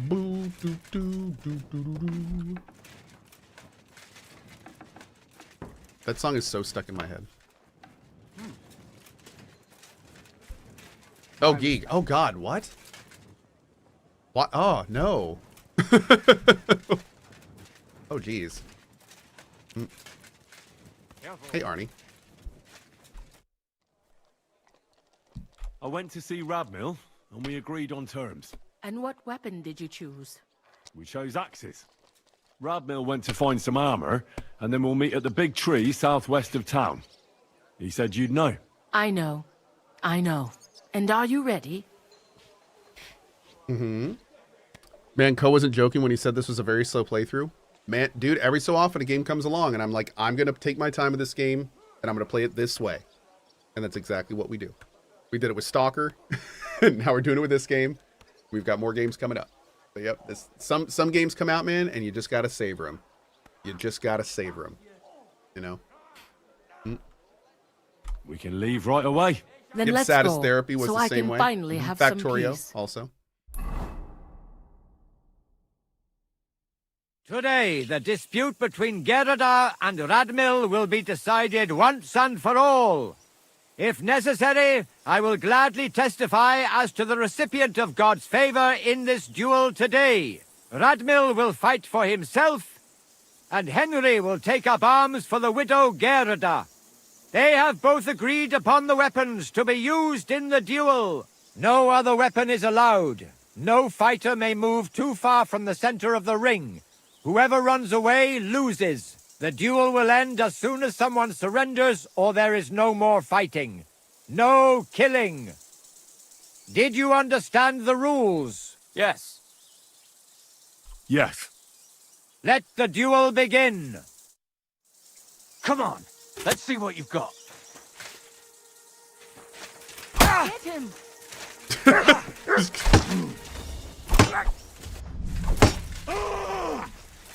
Boo, doo, doo, doo, doo, doo, doo. That song is so stuck in my head. Oh, geek. Oh, God. What? What? Oh, no. Oh, geez. Hey, Arnie. I went to see Radmill, and we agreed on terms. And what weapon did you choose? We chose axes. Radmill went to find some armor, and then we'll meet at the big tree southwest of town. He said you'd know. I know. I know. And are you ready? Mm-hmm. Man, Cohh wasn't joking when he said this was a very slow playthrough. Man, dude, every so often a game comes along, and I'm like, I'm going to take my time with this game, and I'm going to play it this way. And that's exactly what we do. We did it with Stalker, and now we're doing it with this game. We've got more games coming up. But yep, some games come out, man, and you just got to savor them. You just got to savor them. You know? We can leave right away. Then Yep, let's Satis go, Therapy was so the I same can way. finally have some Factorio peace. also. Today, the dispute between Gerada and Radmill will be decided once and for all. If necessary, I will gladly testify as to the recipient of God's favor in this duel today. Radmill will fight for himself, and Henry will take up arms for the widow Gerada. They have both agreed upon the weapons to be used in the duel. No other weapon is allowed. No fighter may move too far from the center of the ring. Whoever runs away loses. The duel will end as soon as someone surrenders or there is no more fighting. No killing. Did you understand the rules? Yes. Yes. Let the duel begin. Come on. Let's see what you've got. Get him!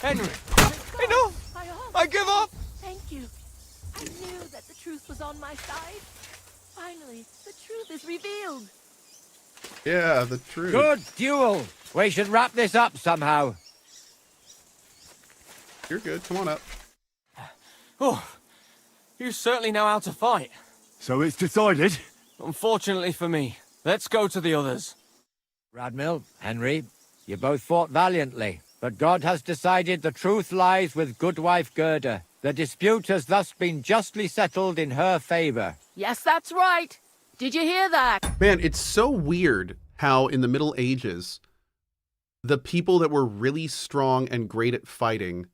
Henry. Enough! I give up! Thank you. I knew that the truth was on my side. Finally, the truth is revealed. Yeah, the truth. Good duel. We should wrap this up somehow. You're good. Come on up. Oh, you certainly know how to fight. So it's decided. Unfortunately for me. Let's go to the others. Radmill, Henry, you both fought valiantly, but God has decided the truth lies with Goodwife Gerda. The dispute has thus been justly settled in her favor. Yes, that's right. Did you hear that? Man, it's so weird how in the Middle Ages, the people that were really strong and great at fighting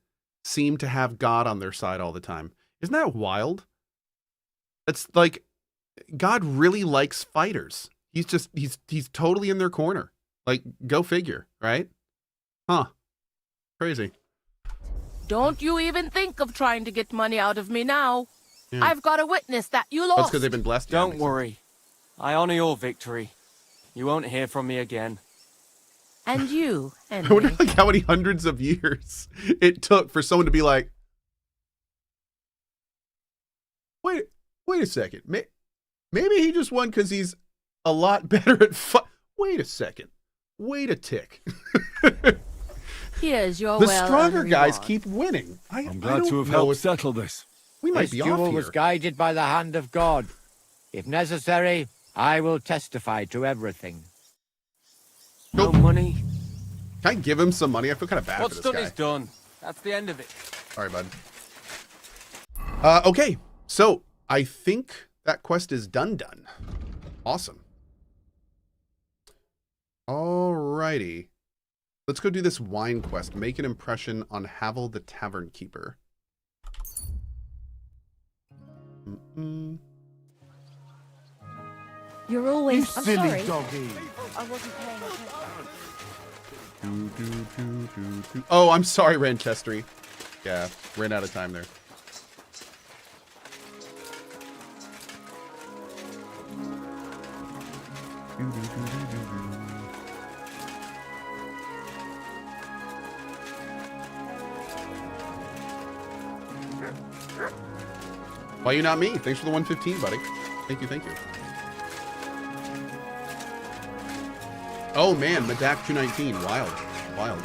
seem to have God on their side all the time. Isn't that wild? It's like, God really likes fighters. He's totally in their corner. Like, go figure, right? Huh. Crazy. Don't you even think of trying to get money out of me now. Yeah. I've got a witness that you lost. That's because they've been blessed. Yeah, Don't makes worry. I honor your victory. You won't hear from me again. And you, sense. I wonder Henry. like how many hundreds of years it took for someone to be like, wait a second. Maybe he just won because he's a lot better at fight. Wait a second. Wait a tick. Here's your The well-earned stronger guys reward. keep winning. I'm glad to have helped settle this. We might This be duel off here. was guided by the hand of God. If necessary, I will testify to everything. No Nope. money. Can I give him some money? I feel kind of bad What's for done this is guy. done. That's the end of it. Sorry, bud. Okay, so I think that quest is done. Awesome. Alrighty. Let's go do this wine quest. Make an impression on Havel the Tavern Keeper. You're always... I'm sorry. doggy. I wasn't paying attention. Oh, I'm sorry, Ranchestery. Yeah, ran out of time there. Why you not me? Thanks for the 115, buddy. Thank you, thank you. Oh man, Medak 219, wild. Wild.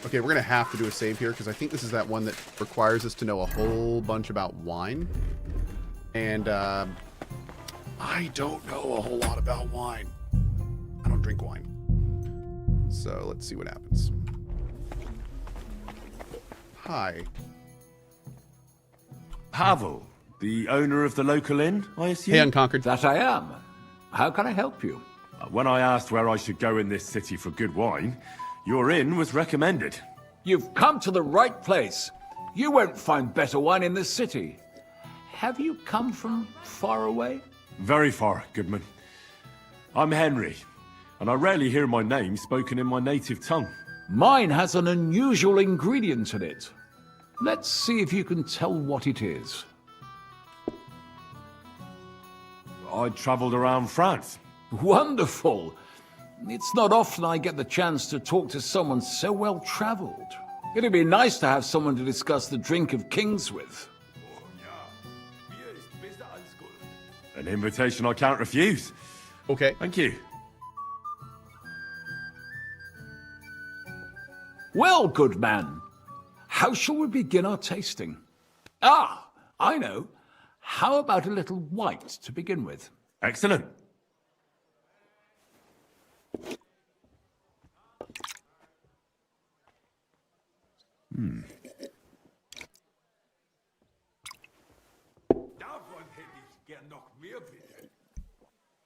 Okay, we're gonna have to do a save here because I think this is that one that requires us to know a whole bunch about wine. And I don't know a whole lot about wine. I don't drink wine. So let's see what happens. Hi. Pavel, the owner of the local inn, I assume? Hey, Unconquered. That I am. How can I help you? When I asked where I should go in this city for good wine, your inn was recommended. You've come to the right place. You won't find better wine in this city. Have you come from far away? Very far, Goodman. I'm Henry, and I rarely hear my name spoken in my native tongue. Mine has an unusual ingredient in it. Let's see if you can tell what it is. I travelled around France. Wonderful. It's not often I get the chance to talk to someone so well-traveled. It'd be nice to have someone to discuss the drink of kings with. An invitation I can't refuse. Okay. Thank you. Well, good man, how shall we begin our tasting? Ah, I know. How about a little white to begin with? Excellent.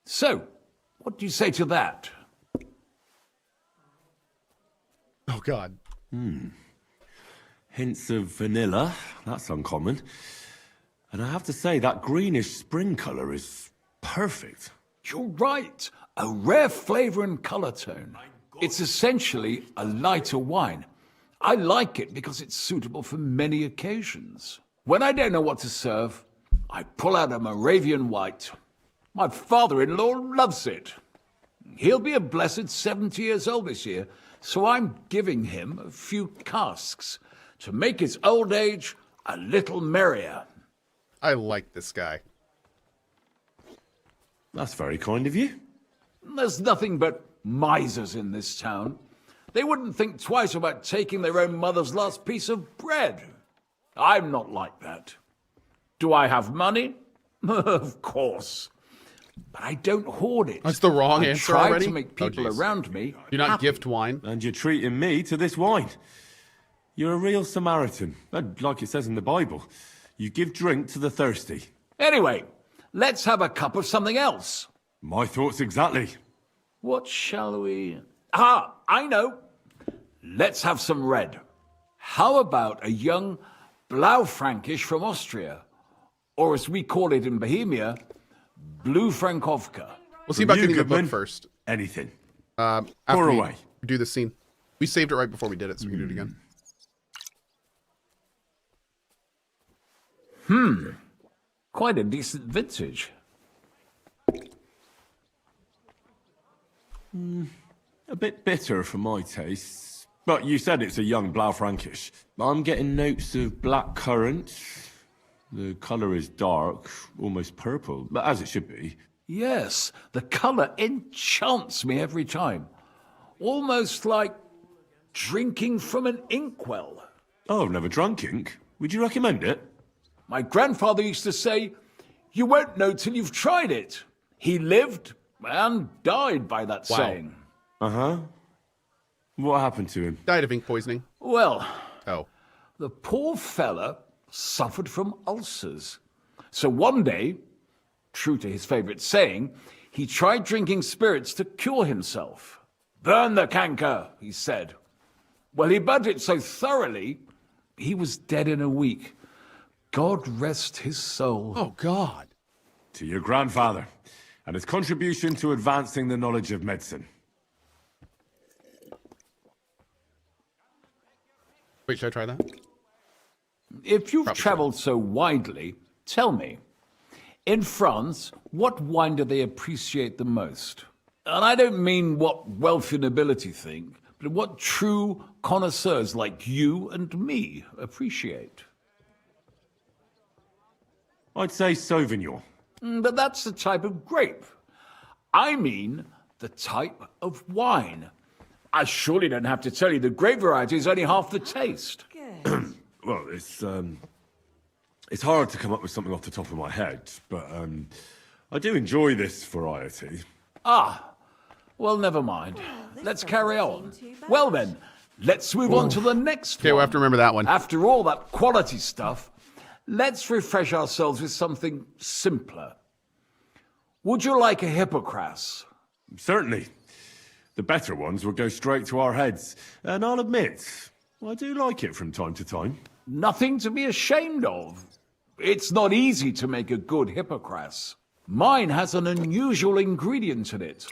So, what do you say to that? Oh, God. Hints of vanilla. That's uncommon. And I have to say, that greenish spring colour is perfect. You're right. A rare flavor and color tone. It's essentially a lighter wine. I like it because it's suitable for many occasions. When I don't know what to serve, I pull out a Moravian white. My father-in-law loves it. He'll be a blessed 70 years old this year, so I'm giving him a few casks to make his old age a little merrier. I like this guy. That's very kind of you. There's nothing but misers in this town. They wouldn't think twice about taking their own mother's last piece of bread. I'm not like that. Do I have money? Of course. But I don't hoard it. That's the wrong I answer try already? to make Oh, people jeez. around me Do not happy. gift wine. And you're treating me to this wine. You're a real Samaritan. And like it says in the Bible, you give drink to the thirsty. Anyway, let's have a cup of something else. My thoughts exactly. What shall we... Ah, I know. Let's have some red. How about a young Blaufränkisch from Austria? Or as we call it in Bohemia, Blue Frankovka. We'll see about You, getting the book Goodman? first. Anything. After Pour we away. do the scene. We saved it right before we did it, so we can do it again. Quite a decent vintage. A bit bitter for my tastes. But you said it's a young Blaufränkisch. I'm getting notes of black currant. The colour is dark, almost purple, but as it should be. Yes, the color enchants me every time. Almost like drinking from an inkwell. Oh, I've never drunk ink. Would you recommend it? My grandfather used to say, you won't know till you've tried it. He lived and died by that Wow. saying. Uh-huh. What happened to him? Died of ink poisoning. Well, Oh. the poor fella suffered from ulcers. So one day, true to his favorite saying, he tried drinking spirits to cure himself. Burn the canker, he said. Well, he burnt it so thoroughly, he was dead in a week. God rest his soul. Oh, God. To your grandfather, and his contribution to advancing the knowledge of medicine. Wait, should I try that? If you've Probably traveled so widely, tell me, in France, what wine do they appreciate the most? And I don't mean what wealthy nobility think, but what true connoisseurs like you and me appreciate. I'd say Sauvignon. But that's the type of grape. I mean the type of wine. I surely don't have to tell you the grape variety is only half the taste. Well, it's hard to come up with something off the top of my head, but I do enjoy this variety. Ah, well, never mind. Let's carry on. Well then, let's move on to the next one. Okay, we'll have to remember that one. After all that quality stuff, let's refresh ourselves with something simpler. Would you like a hippocras? Certainly. The better ones will go straight to our heads. And I'll admit, I do like it from time to time. Nothing to be ashamed of. It's not easy to make a good hippocras. Mine has an unusual ingredient in it.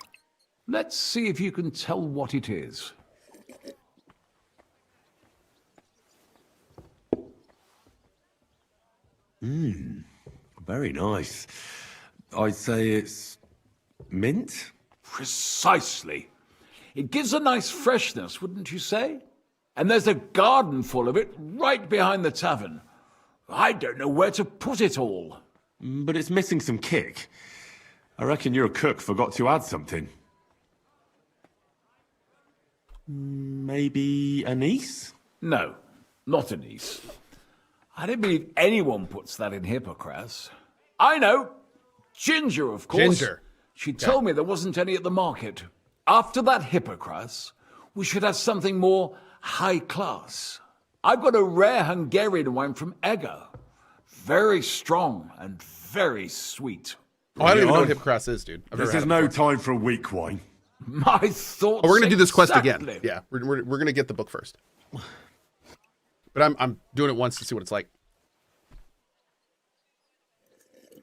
Let's see if you can tell what it is. Very nice. I'd say it's mint? Precisely. It gives a nice freshness, wouldn't you say? And there's a garden full of it right behind the tavern. I don't know where to put it all. But it's missing some kick. I reckon your cook forgot to add something. Maybe anise? No, not anise. I don't believe anyone puts that in hippocras. I know. Ginger, of course. Ginger. She told me there wasn't any at the market. After that hippocras, we should have something more high class. I've got a rare Hungarian wine from Eger. Very strong and very sweet. Oh, I don't even know what hippocras is, dude. I've never This had is it no before. time for weak wine. My thoughts. Oh, we're gonna do this quest exactly. again. Yeah, we're gonna get the book first. But I'm doing it once to see what it's like.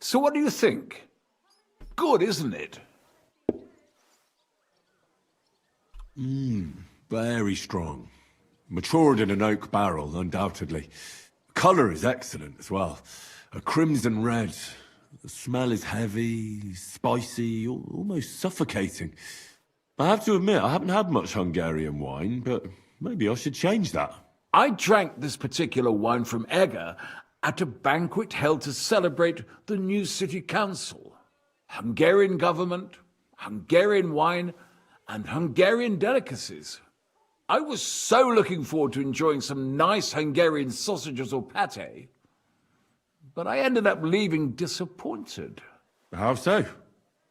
So what do you think? Good, isn't it? Very strong. Matured in an oak barrel, undoubtedly. Colour is excellent as well. A crimson red. The smell is heavy, spicy, almost suffocating. I have to admit, I haven't had much Hungarian wine, but maybe I should change that. I drank this particular wine from Eger at a banquet held to celebrate the new city council. Hungarian government, Hungarian wine, and Hungarian delicacies. I was so looking forward to enjoying some nice Hungarian sausages or pate, but I ended up leaving disappointed. How so?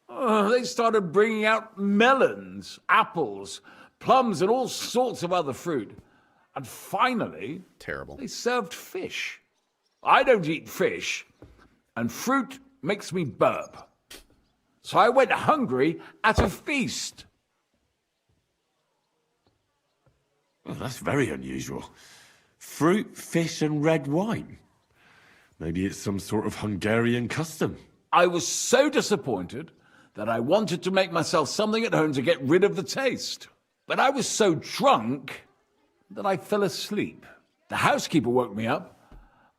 They started bringing out melons, apples, plums, and all sorts of other fruit. And finally, Terrible. they served fish. I don't eat fish, and fruit makes me burp. So I went hungry at a feast. Well, that's very unusual. Fruit, fish, and red wine. Maybe it's some sort of Hungarian custom. I was so disappointed that I wanted to make myself something at home to get rid of the taste. But I was so drunk that I fell asleep. The housekeeper woke me up,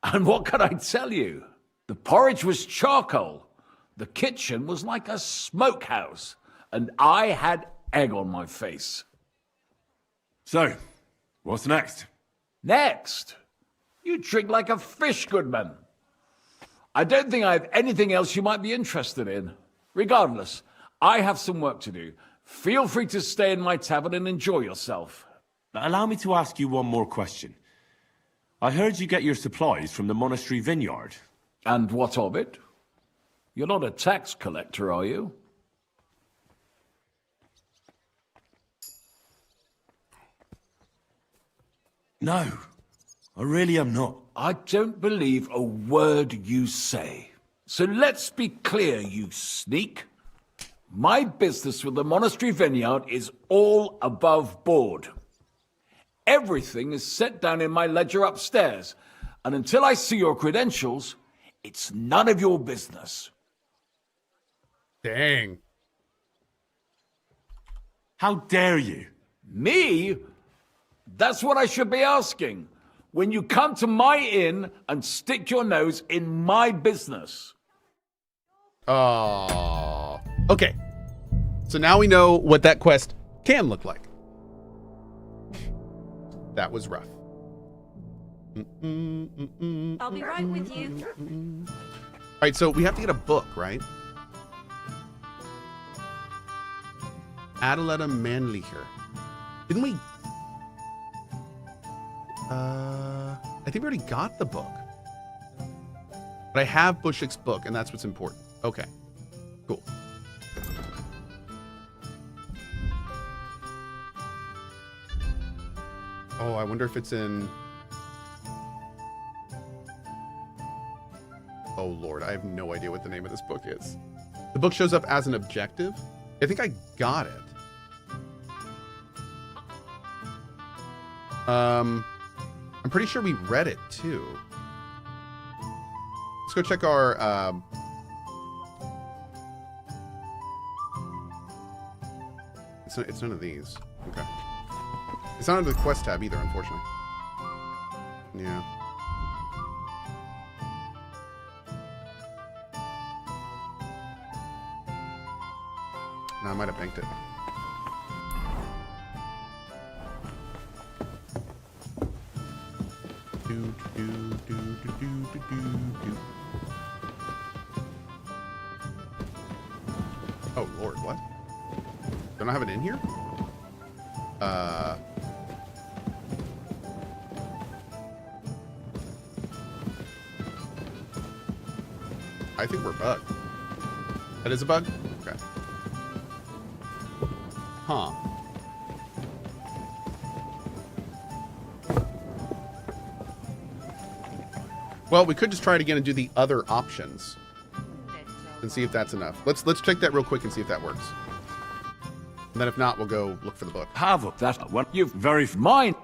and what can I tell you? The porridge was charcoal. The kitchen was like a smokehouse, and I had egg on my face. So, what's next? Next, you drink like a fish, Goodman. I don't think I have anything else you might be interested in. Regardless, I have some work to do. Feel free to stay in my tavern and enjoy yourself. Allow me to ask you one more question. I heard you get your supplies from the monastery vineyard. And what of it? You're not a tax collector, are you? No, I really am not. I don't believe a word you say. So let's be clear, you sneak. My business with the monastery vineyard is all above board. Everything is set down in my ledger upstairs, and until I see your credentials, it's none of your business. Dang. How dare you? Me? That's what I should be asking. When you come to my inn and stick your nose in my business. Oh. Okay. So now we know what that quest can look like. That was rough. I'll be right with you. All right, so we have to get a book, right? Adeletta Manlicher. Didn't we? I think we already got the book. But I have Bushwick's book, and that's what's important. Okay. Cool. Oh, I wonder if it's in... Oh, Lord. I have no idea what the name of this book is. The book shows up as an objective. I think I got it. I'm pretty sure we read it, too. Let's go check our... It's none of these. Okay. It's not under the quest tab either, unfortunately. Yeah. No, I might have banked it. Oh, Lord, what? Don't I have it in here? I think we're bugged. That is a bug? Okay. Huh. Well, we could just try it again and do the other options and see if that's enough. Let's check that real quick and see if that works. And then if not, we'll go look for the book. Have that one. You've very mine.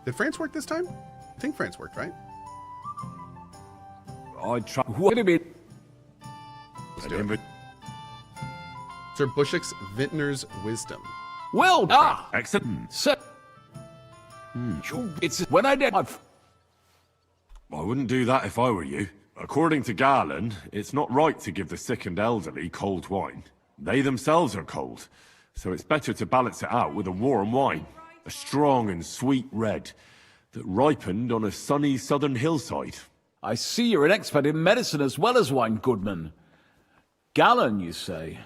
Did France work this time? I think France worked, right? I try. What do you mean? Let's do it. Sir Bushwick's Vintner's Wisdom. Well, Excellent. So, it's when I did. I wouldn't do that if I were you. According to Galen, it's not right to give the sick and elderly cold wine. They themselves are cold, so it's better to balance it out with a warm wine. A strong and sweet red that ripened on a sunny southern hillside. I see you're an expert in medicine as well as wine, Goodman. Galen, you say?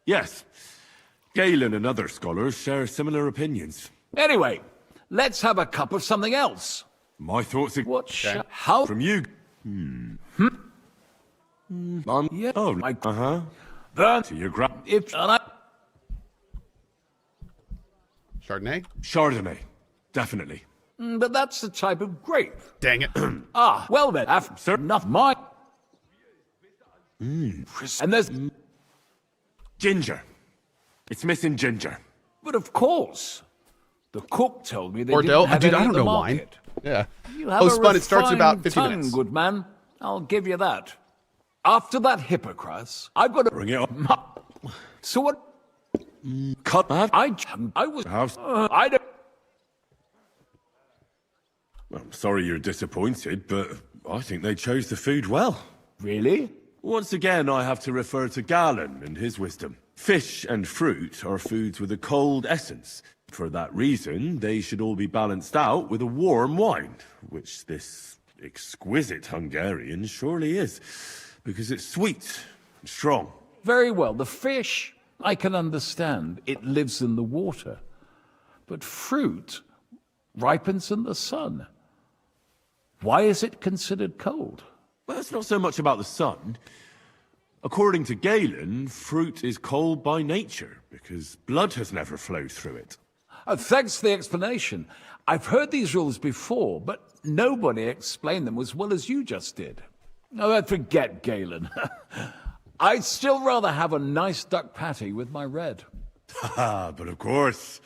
Yes. Galen and other scholars share similar opinions. Anyway, let's have a cup of something else. My thoughts are... What? How? From you... Yeah. Oh, Then... to your gra... If... Chardonnay? Chardonnay. Definitely. But that's the type of grape. Dang it. Well then, Sir? not mine. And there's... Ginger. It's missing ginger. But of course. The cook told me they Ordell? didn't have Dude, any I don't on the know market. wine. Yeah. You have Oh, a Spun, it starts about refined 50 tongue, minutes. good man. I'll give you that. After that Hippocras, I've got to... Bring it up. So what... Cut that. I was... House. I don't... I'm sorry you're disappointed, but I think they chose the food well. Really? Once again, I have to refer to Galen and his wisdom. Fish and fruit are foods with a cold essence. For that reason, they should all be balanced out with a warm wine, which this exquisite Hungarian surely is, because it's sweet and strong. Very well. The fish, I can understand. It lives in the water. But fruit ripens in the sun. Why is it considered cold? Well, it's not so much about the sun. According to Galen, fruit is cold by nature, because blood has never flowed through it. Thanks for the explanation. I've heard these rules before, but nobody explained them as well as you just did. Oh, forget Galen. I'd still rather have a nice duck patty with my red. But of course,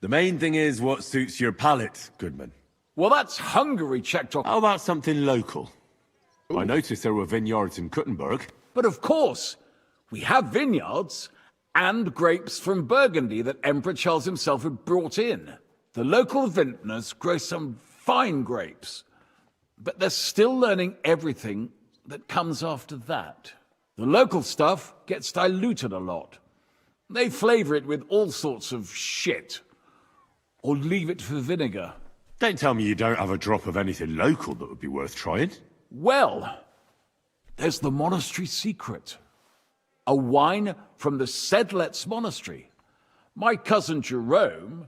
the main thing is what suits your palate, Goodman. Well, that's Hungary checked off. How about something local? I noticed there were vineyards in Kuttenberg. But of course, we have vineyards and grapes from Burgundy that Emperor Charles himself had brought in. The local vintners grow some fine grapes, but they're still learning everything that comes after that. The local stuff gets diluted a lot. They flavor it with all sorts of shit, or leave it for vinegar. Don't tell me you don't have a drop of anything local that would be worth trying. Well, there's the monastery secret. a wine from the Sedlets Monastery. My cousin Jerome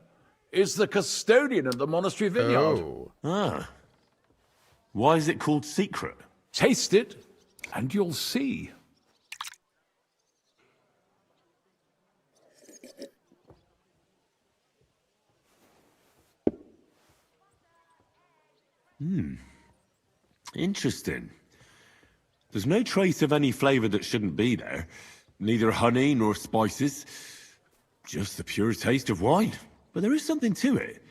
is the custodian of the monastery vineyard. Oh. Ah. Why is it called secret? Taste it, and you'll see. Interesting. There's no trace of any flavor that shouldn't be there. Neither honey nor spices. Just the pure taste of wine. But there is something to it.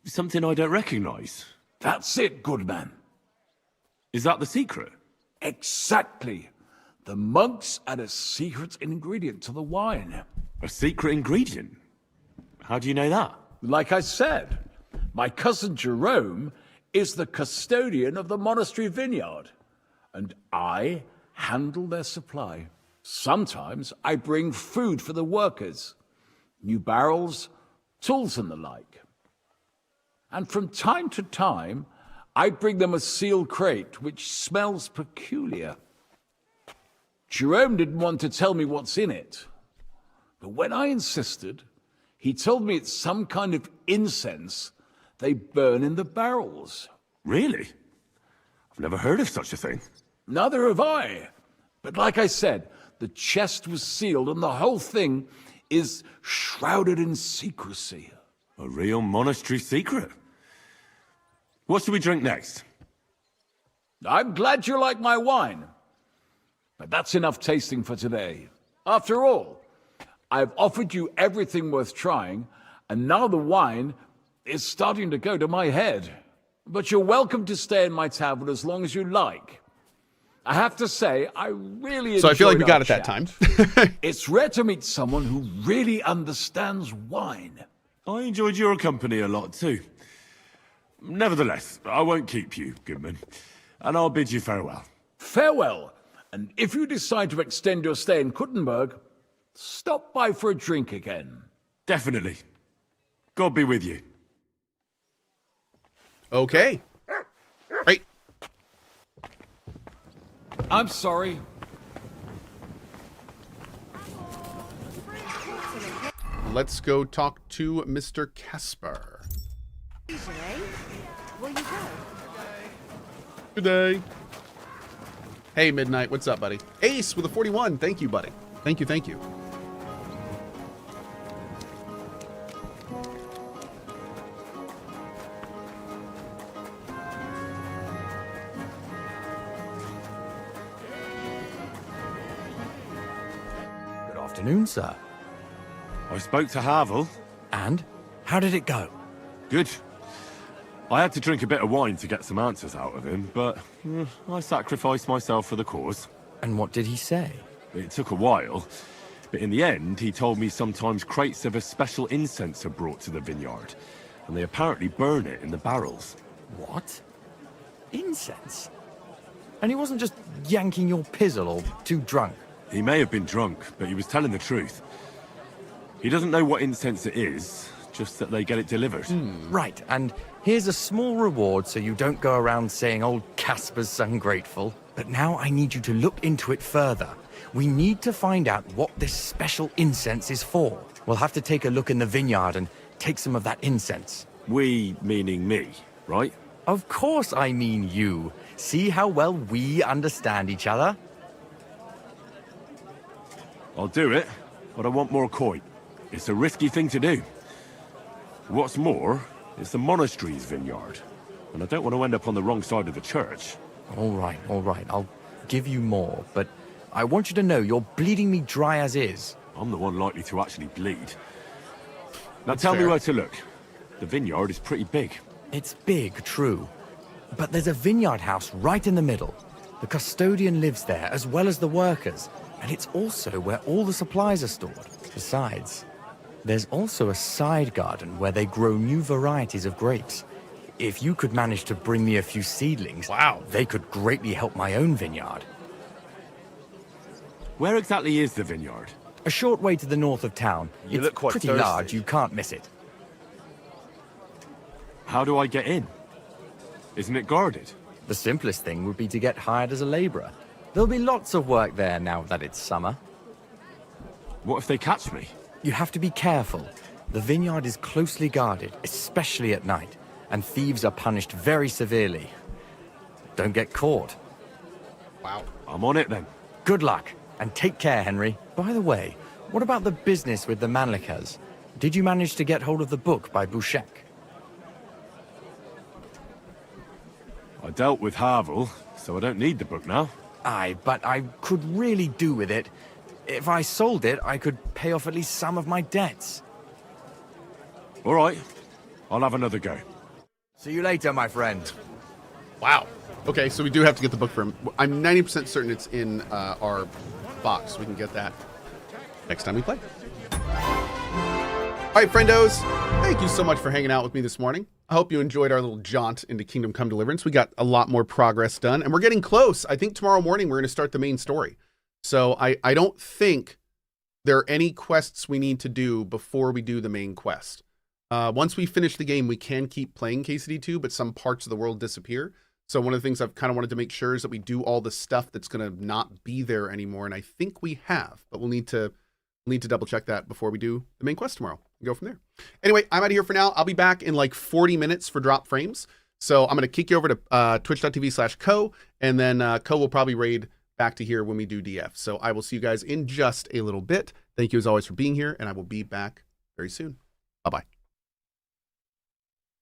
Something I don't recognize. That's it, good man. Is that the secret? Exactly. The monks add a secret ingredient to the wine. A secret ingredient? How do you know that? Like I said, my cousin Jerome is the custodian of the monastery vineyard, and I handle their supply. Sometimes I bring food for the workers, new barrels, tools and the like. And from time to time, I bring them a sealed crate which smells peculiar. Jerome didn't want to tell me what's in it, but when I insisted, he told me it's some kind of incense they burn in the barrels. Really? I've never heard of such a thing. Neither have I. But like I said, the chest was sealed and the whole thing is shrouded in secrecy. A real monastery secret. What should we drink next? I'm glad you like my wine. But that's enough tasting for today. After all, I've offered you everything worth trying, and now the wine is starting to go to my head. But you're welcome to stay in my tavern as long as you like. I have to say, I really enjoyed So I feel like we got our it that chat. time. It's rare to meet someone who really understands wine. I enjoyed your company a lot too. Nevertheless, I won't keep you, Goodman. And I'll bid you farewell. Farewell, and if you decide to extend your stay in Kuttenberg, stop by for a drink again. Definitely. God be with you. Okay. Right. I'm sorry. Let's go talk to Mr. Casper. Will you go? Good day. Hey, Midnight. What's up, buddy? Ace with a 41. Thank you, buddy. Thank you, thank you. Good afternoon, sir. I spoke to Havel. And? How did it go? Good. I had to drink a bit of wine to get some answers out of him, but I sacrificed myself for the cause. And what did he say? It took a while, but in the end, he told me sometimes crates of a special incense are brought to the vineyard, and they apparently burn it in the barrels. What? Incense? And he wasn't just yanking your pizzle or too drunk? He may have been drunk, but he was telling the truth. He doesn't know what incense it is, just that they get it delivered. Right, and here's a small reward so you don't go around saying old Casper's ungrateful. But now I need you to look into it further. We need to find out what this special incense is for. We'll have to take a look in the vineyard and take some of that incense. We, meaning me, right? Of course I mean you. See how well we understand each other? I'll do it, but I want more coin. It's a risky thing to do. What's more, it's the monastery's vineyard, and I don't want to end up on the wrong side of the church. All right. I'll give you more, but I want you to know you're bleeding me dry as is. I'm the one likely to actually bleed. Now That's tell me fair. where to look. The vineyard is pretty big. It's big, true. But there's a vineyard house right in the middle. The custodian lives there, as well as the workers. And it's also where all the supplies are stored. Besides, there's also a side garden where they grow new varieties of grapes. If you could manage to bring me a few seedlings, Wow. they could greatly help my own vineyard. Where exactly is the vineyard? A short way to the north of town. You It's look quite pretty thirsty. large, you can't miss it. How do I get in? Isn't it guarded? The simplest thing would be to get hired as a laborer. There'll be lots of work there now that it's summer. What if they catch me? You have to be careful. The vineyard is closely guarded, especially at night, and thieves are punished very severely. Don't get caught. Wow. I'm on it then. Good luck, and take care, Henry. By the way, what about the business with the Manlikas? Did you manage to get hold of the book by Bouchek? I dealt with Havel, so I don't need the book now. Aye, but I could really do with it. If I sold it, I could pay off at least some of my debts. All right, I'll have another go. See you later, my friend. Wow. Okay, so we do have to get the book for him. I'm 90% certain it's in our box. We can get that next time we play. All right, friendos, thank you so much for hanging out with me this morning. I hope you enjoyed our little jaunt into Kingdom Come Deliverance. We got a lot more progress done, and we're getting close. I think tomorrow morning we're going to start the main story. So I don't think there are any quests we need to do before we do the main quest. Once we finish the game, we can keep playing KCD2, but some parts of the world disappear. So one of the things I've kind of wanted to make sure is that we do all the stuff that's going to not be there anymore, and I think we have, but we'll need to double check that before we do the main quest tomorrow and go from there. Anyway, I'm out of here for now. I'll be back in like 40 minutes for drop frames. So I'm going to kick you over to twitch.tv/Cohh, and then Cohh will probably raid back to here when we do DF. So I will see you guys in just a little bit. Thank you as always for being here, and I will be back very soon. Bye-bye.